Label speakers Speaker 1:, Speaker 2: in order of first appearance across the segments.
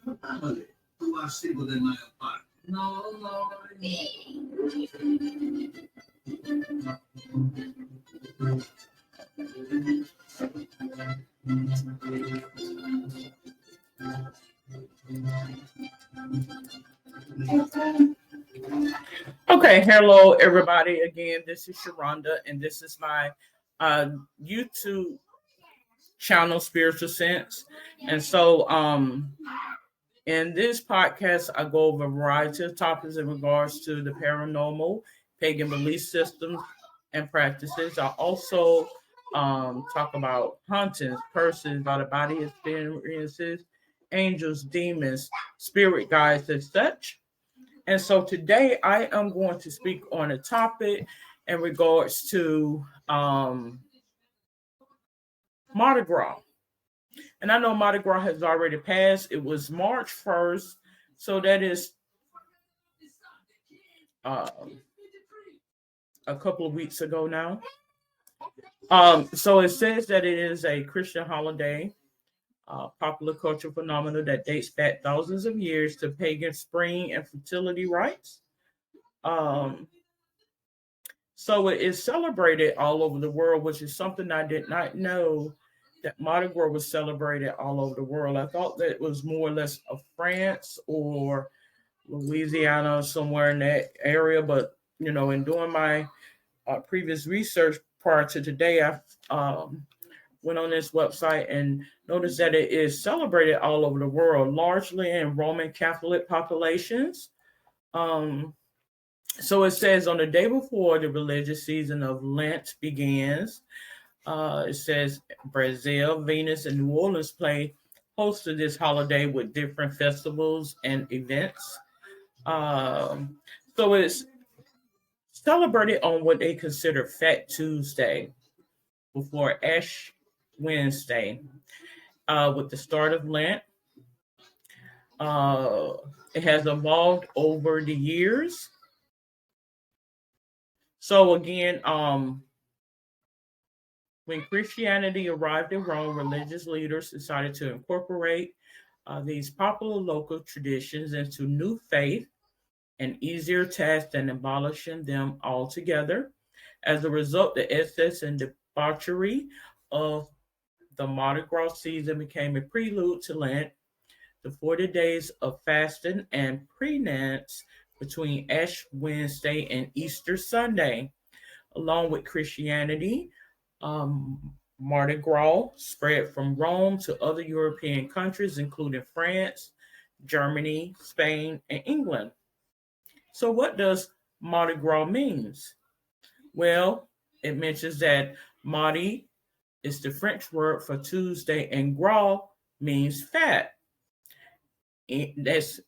Speaker 1: Tu has sido de mala parte. No, no. Okay, hello everybody. Again, this is Sharonda, and this is my YouTube channel, Spiritual Sense. And so, in this podcast, I go over a variety of topics in regards to the paranormal, pagan belief systems, and practices. I also talk about hauntings, persons, out of body experiences, angels, demons, spirit guides, and such. And so today I am going to speak on a topic in regards to Mardi Gras. And I know Mardi Gras has already passed. It was March 1st. So that is uh, a couple of weeks ago now. So it says that it is a Christian holiday, popular cultural phenomenon that dates back thousands of years to pagan spring and fertility rites. Um, so it is celebrated all over the world, which is something I did not know that Mardi Gras was celebrated all over the world. I thought that it was more or less of France or Louisiana, somewhere in that area. But, in doing my previous research prior to today, I went on this website and noticed that it is celebrated all over the world, largely in Roman Catholic populations. Um, so it says on the day before the religious season of Lent begins, it says Brazil, Venus, and New Orleans play host to this holiday with different festivals and events. Um, so it's celebrated on what they consider Fat Tuesday before Ash Wednesday, with the start of Lent. Uh, it has evolved over the years. So again, when Christianity arrived in Rome, religious leaders decided to incorporate these popular local traditions into new faith, an easier task than abolishing them altogether. As a result, the excess and debauchery of the Mardi Gras season became a prelude to Lent, the 40 days of fasting and penance between Ash Wednesday and Easter Sunday. Along with Christianity, Mardi Gras spread from Rome to other European countries, including France, Germany, Spain, and England. So, what does Mardi Gras means? Well, it mentions that Mardi is the French word for Tuesday, and Gras means fat. That's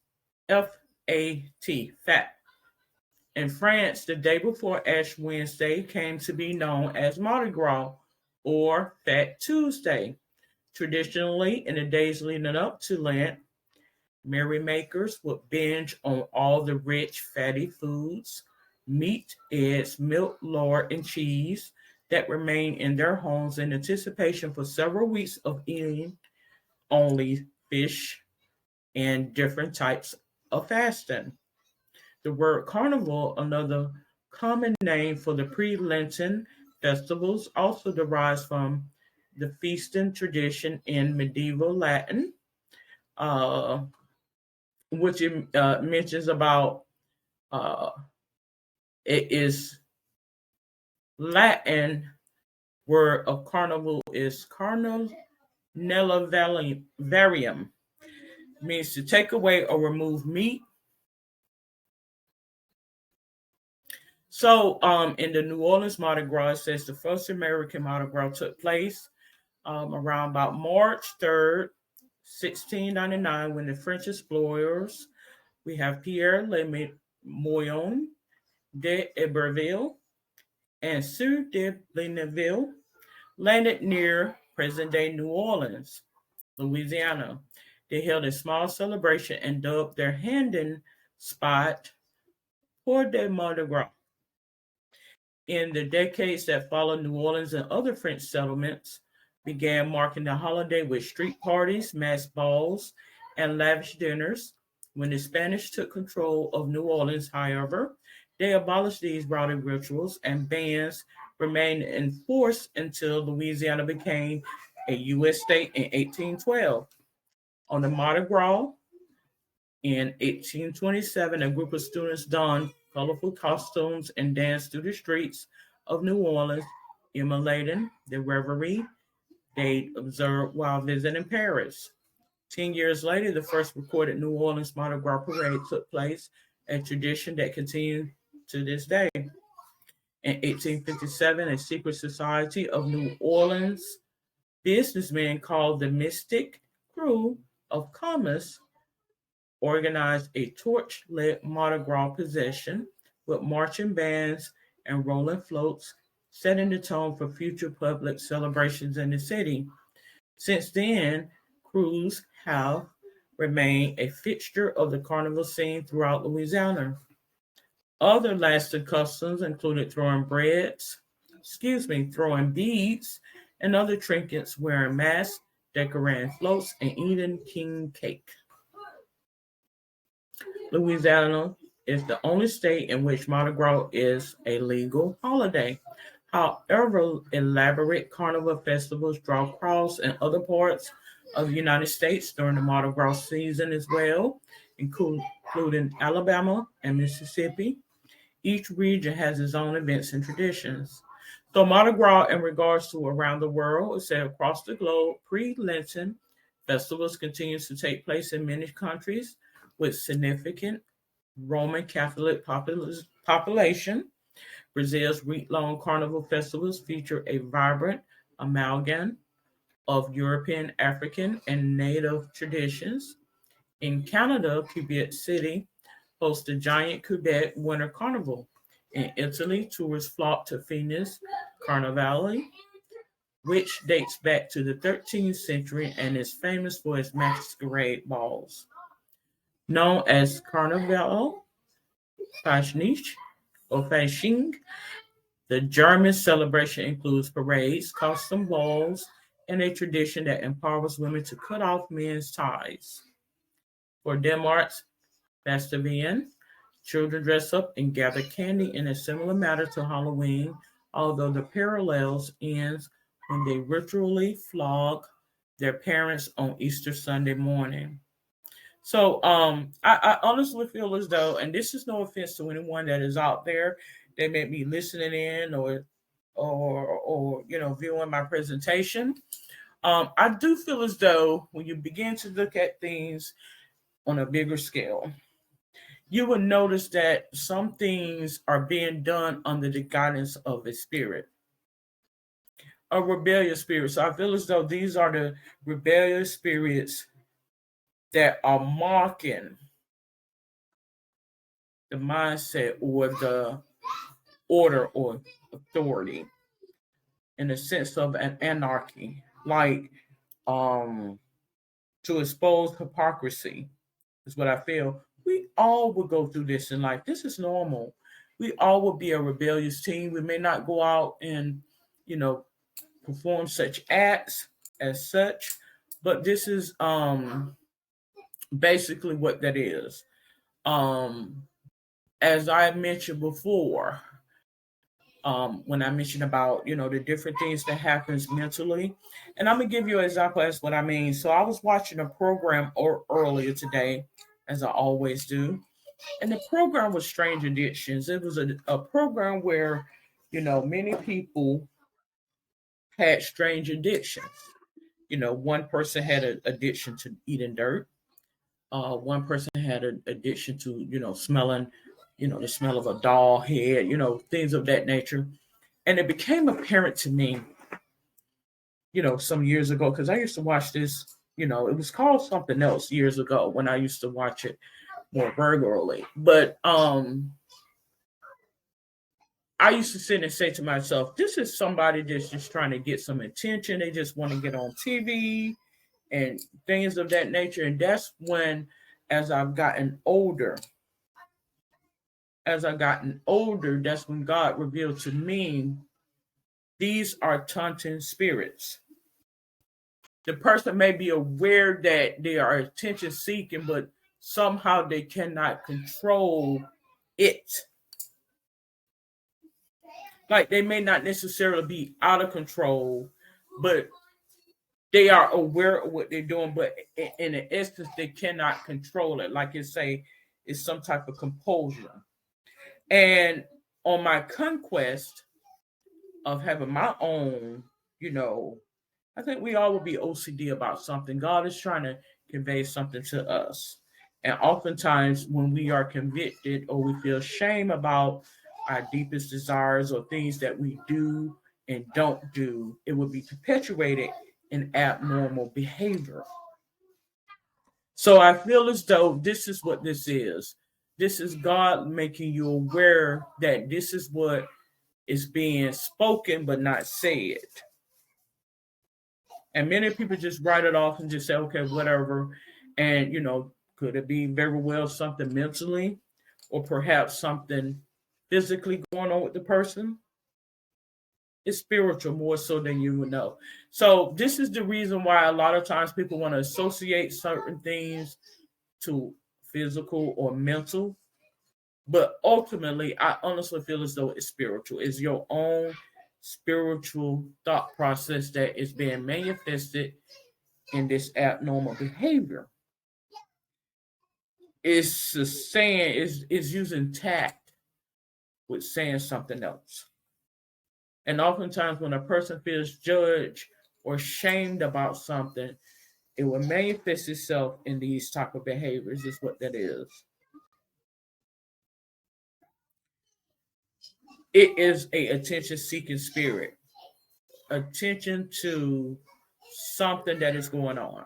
Speaker 1: F-A-T, fat. In France, the day before Ash Wednesday came to be known as Mardi Gras or Fat Tuesday. Traditionally, in the days leading up to Lent, merrymakers would binge on all the rich, fatty foods, meat, eggs, milk, lard, and cheese that remain in their homes in anticipation for several weeks of eating only fish and different types of fasting. The word carnival, another common name for the pre-Lenten festivals, also derives from the feasting tradition in medieval Latin, uh, which mentions about uh, it is Latin word of carnival is carnivalium, means to take away or remove meat. So, in the New Orleans Mardi Gras, it says the first American Mardi Gras took place around about March 3rd, 1699, when the French explorers, we have Pierre Le Moyne de Iberville and Sieur de Blainville, landed near present-day New Orleans, Louisiana. They held a small celebration and dubbed their landing spot Port de Mardi Gras. In the decades that followed, New Orleans and other French settlements began marking the holiday with street parties, mass balls, and lavish dinners. When the Spanish took control of New Orleans, however, they abolished these rowdy rituals and bans remained in force until Louisiana became a U.S. state in 1812. On the Mardi Gras in 1827, a group of students donned colorful costumes and danced through the streets of New Orleans, emulating the revelry they observed while visiting Paris. 10 years later, the first recorded New Orleans Mardi Gras parade took place, a tradition that continues to this day. In 1857, a secret society of New Orleans businessmen called the Mystic Crew of Commerce organized a torch-lit Mardi Gras procession with marching bands and rolling floats, setting the tone for future public celebrations in the city. Since then, crews have remained a fixture of the carnival scene throughout Louisiana. Other lasting customs included throwing beads and other trinkets, wearing masks, decorating floats, and eating king cake. Louisiana is the only state in which Mardi Gras is a legal holiday. However, elaborate carnival festivals draw crowds in other parts of the United States during the Mardi Gras season as well, including Alabama and Mississippi. Each region has its own events and traditions. So Mardi Gras, in regards to around the world, is said across the globe, pre-Lenten festivals continues to take place in many countries with significant Roman Catholic population. Brazil's week-long carnival festivals feature a vibrant amalgam of European, African, and Native traditions. In Canada, Quebec City hosts the giant Quebec Winter Carnival. In Italy, tourists flock to Venice Carnivale, which dates back to the 13th century and is famous for its masquerade balls. Known as Carnival Fasching or Fasching, the German celebration includes parades, costume balls, and a tradition that empowers women to cut off men's ties. For Denmark's Fastavian, children dress up and gather candy in a similar manner to Halloween, although the parallels ends when they ritually flog their parents on Easter Sunday morning. So I honestly feel as though, and this is no offense to anyone that is out there that may be listening in or viewing my presentation. I do feel as though when you begin to look at things on a bigger scale, you will notice that some things are being done under the guidance of a spirit, a rebellious spirit. So I feel as though these are the rebellious spirits that are mocking the mindset or the order or authority in the sense of an anarchy, like um, to expose hypocrisy is what I feel. We all will go through this in life. This is normal. We all will be a rebellious team. We may not go out and, you know, perform such acts as such, but this is basically what that is. Um, as I mentioned before, when I mentioned about the different things that happens mentally, and I'm gonna give you an example as what I mean. So I was watching a program earlier today, as I always do, and the program was Strange Addictions. It was a program where many people had strange addictions. One person had an addiction to eating dirt. One person had an addiction to smelling, the smell of a doll head, things of that nature. And it became apparent to me, some years ago, because I used to watch this, it was called something else years ago when I used to watch it more regularly. But I used to sit and say to myself, this is somebody that's just trying to get some attention. They just want to get on TV and things of that nature. And that's when, as I've gotten older, that's when God revealed to me these are taunting spirits. The person may be aware that they are attention seeking, but somehow they cannot control it. Like they may not necessarily be out of control, but they are aware of what they're doing, but in an instance they cannot control it. Like it say, it's some type of compulsion. And on my conquest of having my own, you know, I think we all will be OCD about something. God is trying to convey something to us. And oftentimes, when we are convicted or we feel shame about our deepest desires or things that we do and don't do, it will be perpetuated in abnormal behavior. So I feel as though this is what this is. This is God making you aware that this is what is being spoken but not said. And many people just write it off and just say, okay, whatever. And, could it be very well something mentally or perhaps something physically going on with the person? It's spiritual more so than you would know. So this is the reason why a lot of times people want to associate certain things to physical or mental. But ultimately, I honestly feel as though it's spiritual. It's your own spiritual thought process that is being manifested in this abnormal behavior. It's a saying is using tact with saying something else. And oftentimes when a person feels judged or shamed about something, it will manifest itself in these type of behaviors, is what that is. It is a attention seeking spirit. Attention to something that is going on.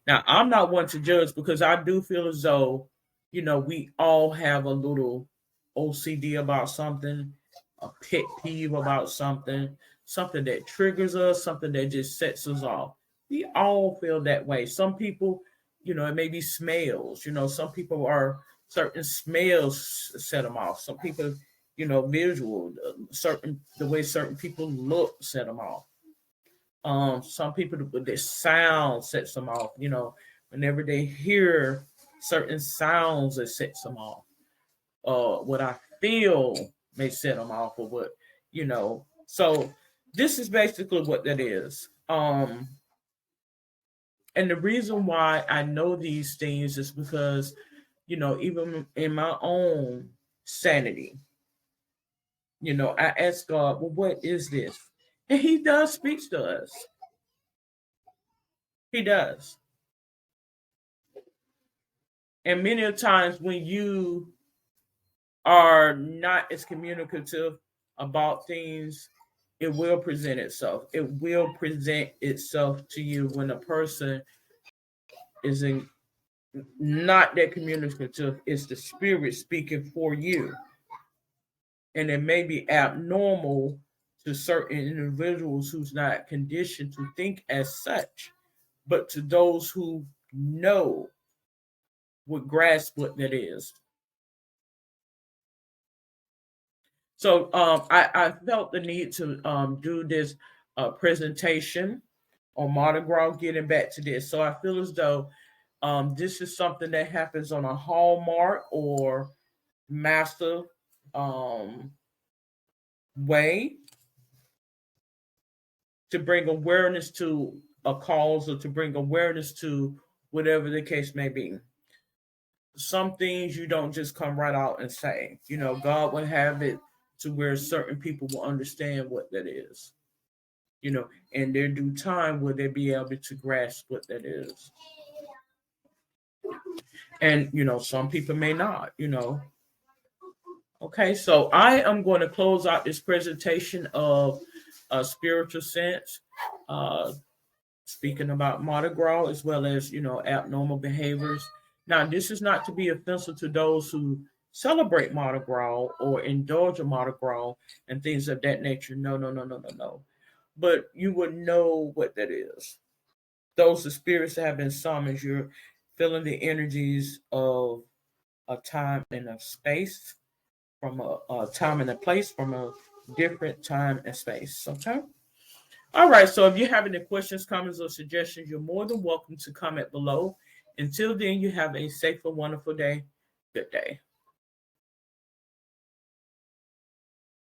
Speaker 1: Now, I'm not one to judge because I do feel as though, we all have a little OCD about something, a pet peeve about something, something that triggers us, something that just sets us off. We all feel that way. Some people, it may be smells. Some people are certain smells set them off. Some people, visual, the way certain people look set them off. Some people with their sound sets them off. Whenever they hear certain sounds, it sets them off. What I feel may set them off, or what So this is basically what that is. And the reason why I know these things is because even in my own sanity, I ask God, well, what is this? And He does speak to us. He does. And many of times when you are not as communicative about things, it will present itself. It will present itself to you when a person is not that communicative. It's the spirit speaking for you. And it may be abnormal to certain individuals who's not conditioned to think as such. But to those who know, would grasp what that is. So I felt the need to do this presentation on Mardi Gras, getting back to this. So I feel as though this is something that happens on a hallmark or master um, way to bring awareness to a cause or to bring awareness to whatever the case may be. Some things you don't just come right out and say. God will have it to where certain people will understand what that is. In their due time will they be able to grasp what that is. And some people may not. Okay, so I am going to close out this presentation of spiritual sense, uh, speaking about Mardi Gras as well as abnormal behaviors. Now, this is not to be offensive to those who celebrate Mardi Gras or indulge in Mardi Gras and things of that nature. No, no, no, no, no, no. But you would know what that is. Those are spirits that have been summoned. You're feeling the energies of a time and a space, from a time and a place, from a different time and space. Okay. All right. So if you have any questions, comments, or suggestions, you're more than welcome to comment below. Until then, you have a safe and wonderful day. Good day.